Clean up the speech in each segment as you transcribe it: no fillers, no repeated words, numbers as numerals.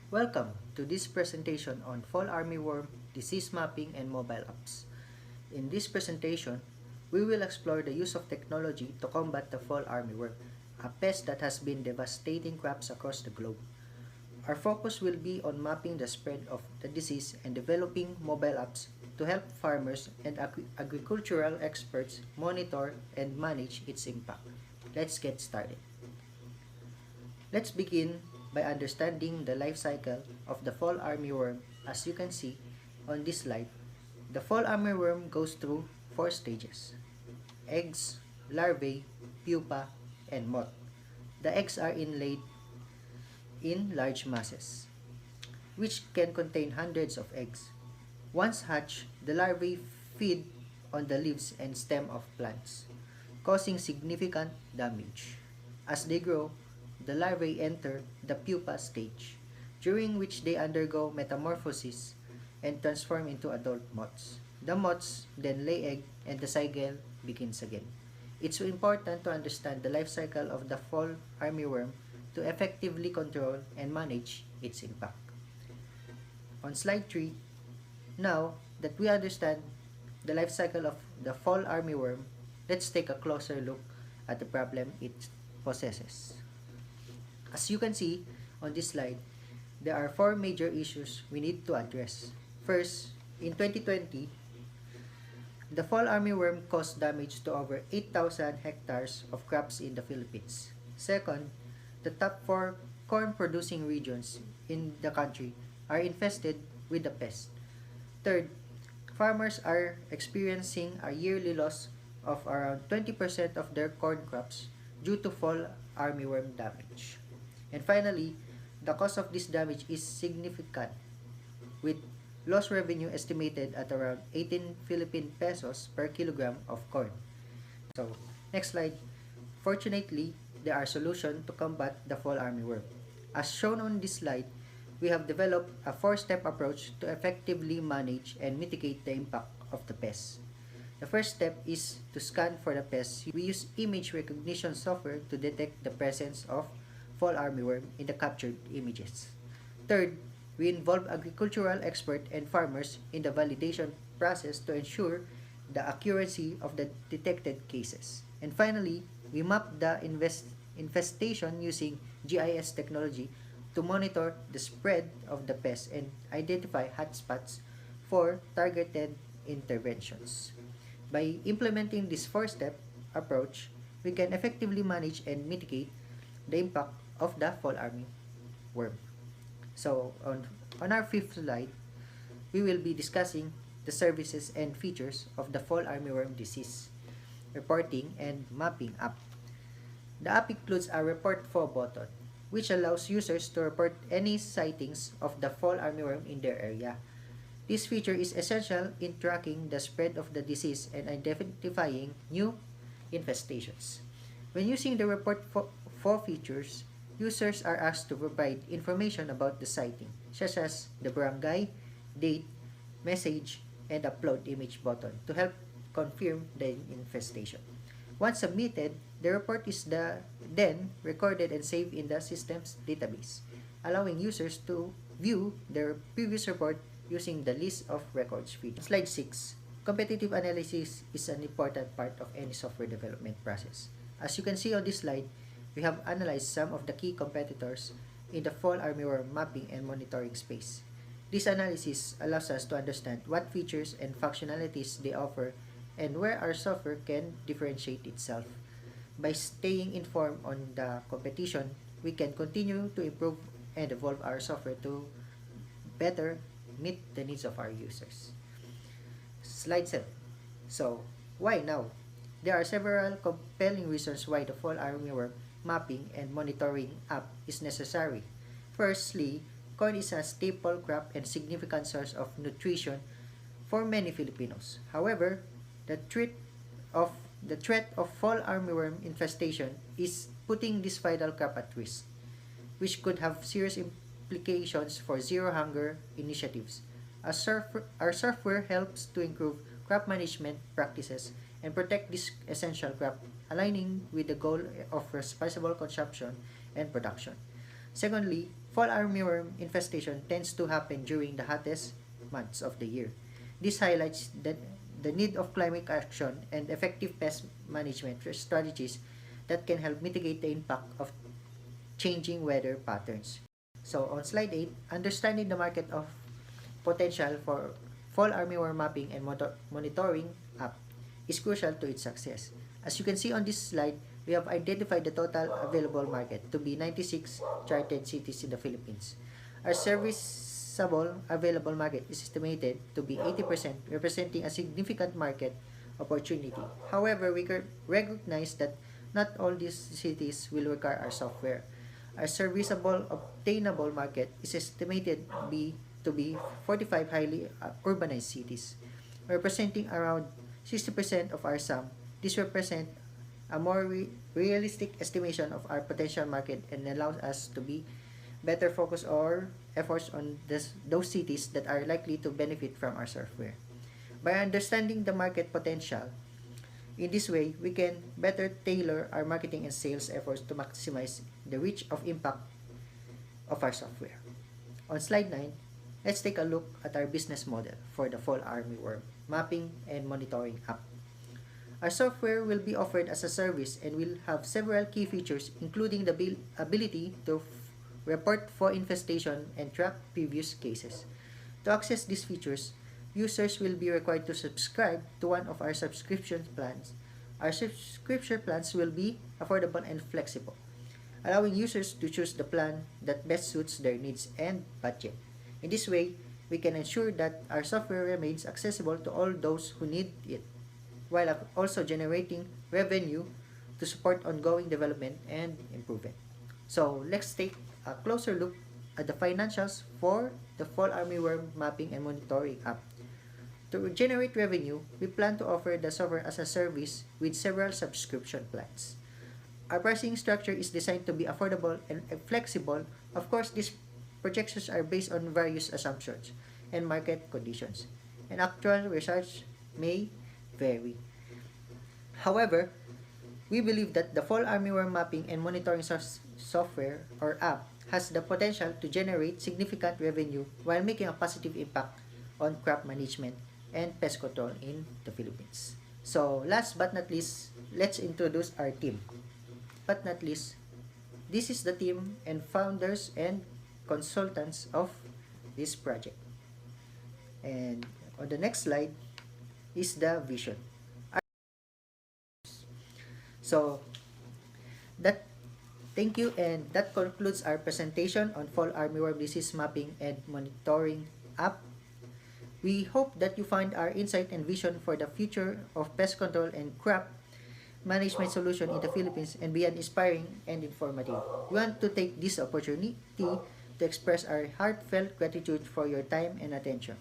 Welcome to this presentation on fall armyworm, disease mapping, and mobile apps. In this presentation, we will explore the use of technology to combat the fall armyworm, a pest that has been devastating crops across the globe. Our focus will be on mapping the spread of the disease and developing mobile apps to help farmers and agricultural experts monitor and manage its impact. Let's get started. Let's begin by understanding the life cycle of the fall armyworm. As you can see on this slide, the fall armyworm goes through 4 stages: eggs, larvae, pupa, and moth. The eggs are inlaid in large masses, which can contain hundreds of eggs. Once hatched, the larvae feed on the leaves and stem of plants, causing significant damage. As they grow, the larvae enter the pupa stage, during which they undergo metamorphosis and transform into adult moths. The moths then lay egg and the cycle begins again. It's important to understand the life cycle of the fall armyworm to effectively control and manage its impact. On slide 3, now that we understand the life cycle of the fall armyworm, let's take a closer look at the problem it possesses. As you can see on this slide, there are 4 major issues we need to address. First, in 2020, the fall armyworm caused damage to over 8,000 hectares of crops in the Philippines. Second, the top 4 corn-producing regions in the country are infested with the pest. Third, farmers are experiencing a yearly loss of around 20% of their corn crops due to fall armyworm damage. And finally, the cost of this damage is significant, with lost revenue estimated at around 18 Philippine pesos per kilogram of corn. So, next slide. Fortunately, there are solutions to combat the fall armyworm. As shown on this slide, we have developed a 4-step approach to effectively manage and mitigate the impact of the pest. The first step is to scan for the pest. We use image recognition software to detect the presence of fall armyworm in the captured images. Third, we involve agricultural experts and farmers in the validation process to ensure the accuracy of the detected cases. And finally, we map the infestation using GIS technology to monitor the spread of the pest and identify hotspots for targeted interventions. By implementing this 4-step approach, we can effectively manage and mitigate the impact of the fall armyworm. So, on our 5th slide, we will be discussing the services and features of the fall armyworm disease reporting and mapping app. The app includes a report for button, which allows users to report any sightings of the fall armyworm in their area. This feature is essential in tracking the spread of the disease and identifying new infestations. When using the report for features, users are asked to provide information about the sighting, such as the barangay, date, message, and upload image button to help confirm the infestation. Once submitted, the report is then recorded and saved in the system's database, allowing users to view their previous report using the list of records feature. Slide 6. Competitive analysis is an important part of any software development process. As you can see on this slide, we have analyzed some of the key competitors in the fall armyworm mapping and monitoring space. This analysis allows us to understand what features and functionalities they offer and where our software can differentiate itself. By staying informed on the competition, we can continue to improve and evolve our software to better meet the needs of our users. Slide 7. So, why now? There are several compelling reasons why the fall armyworm mapping and monitoring app is necessary. Firstly, corn is a staple crop and significant source of nutrition for many Filipinos. However, the threat of fall armyworm infestation is putting this vital crop at risk, which could have serious implications for zero hunger initiatives. Our software helps to improve crop management practices and protect this essential crop, aligning with the goal of responsible consumption and production. Secondly, Fall armyworm infestation tends to happen during the hottest months of the year. This highlights that the need of climate action and effective pest management strategies that can help mitigate the impact of changing weather patterns. So on slide 8, understanding the market of potential for fall armyworm mapping and monitoring app is crucial to its success. As you can see on this slide, we have identified the total available market to be 96 charted cities in the Philippines. Our serviceable available market is estimated to be 80%, representing a significant market opportunity. However, we recognize that not all these cities will require our software. Our serviceable obtainable market is estimated to be 45 highly urbanized cities, representing around 60% of our sum. This represents a more realistic estimation of our potential market and allows us to be better focus our efforts on those cities that are likely to benefit from our software. By understanding the market potential, in this way, we can better tailor our marketing and sales efforts to maximize the reach of impact of our software. On slide 9, let's take a look at our business model for the fall armyworm mapping and monitoring app. Our software will be offered as a service and will have several key features, including the ability to report fall infestation and track previous cases. To access these features, users will be required to subscribe to one of our subscription plans. Our subscription plans will be affordable and flexible, allowing users to choose the plan that best suits their needs and budget. In this way, we can ensure that our software remains accessible to all those who need it, while also generating revenue to support ongoing development and improvement. So let's take a closer look at the financials for the fall armyworm mapping and monitoring app. To generate revenue, we plan to offer the software as a service with several subscription plans. Our pricing structure is designed to be affordable and flexible. Of course, these projections are based on various assumptions and market conditions, and actual research may vary. However, we believe that the fall armyworm mapping and monitoring software or app has the potential to generate significant revenue while making a positive impact on crop management and pest control in the Philippines. So last but not least, let's introduce our team. But not least, this is the team and founders and consultants of this project. And on the next slide is the vision. So thank you, and that concludes our presentation on fall armyworm disease mapping and monitoring app. We hope that you find our insight and vision for the future of pest control and crop management solution in the Philippines and beyond inspiring and informative. We want to take this opportunity to express our heartfelt gratitude for your time and attention.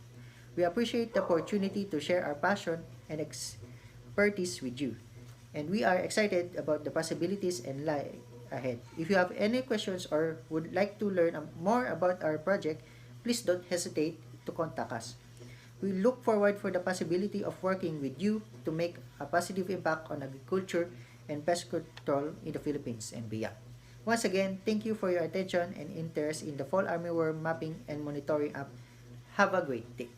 We appreciate the opportunity to share our passion and expertise with you, and we are excited about the possibilities and lie ahead. If you have any questions or would like to learn more about our project, please don't hesitate to contact us. We look forward for the possibility of working with you to make a positive impact on agriculture and pest control in the Philippines and beyond. Once again, thank you for your attention and interest in the fall armyworm mapping and monitoring app. Have a great day.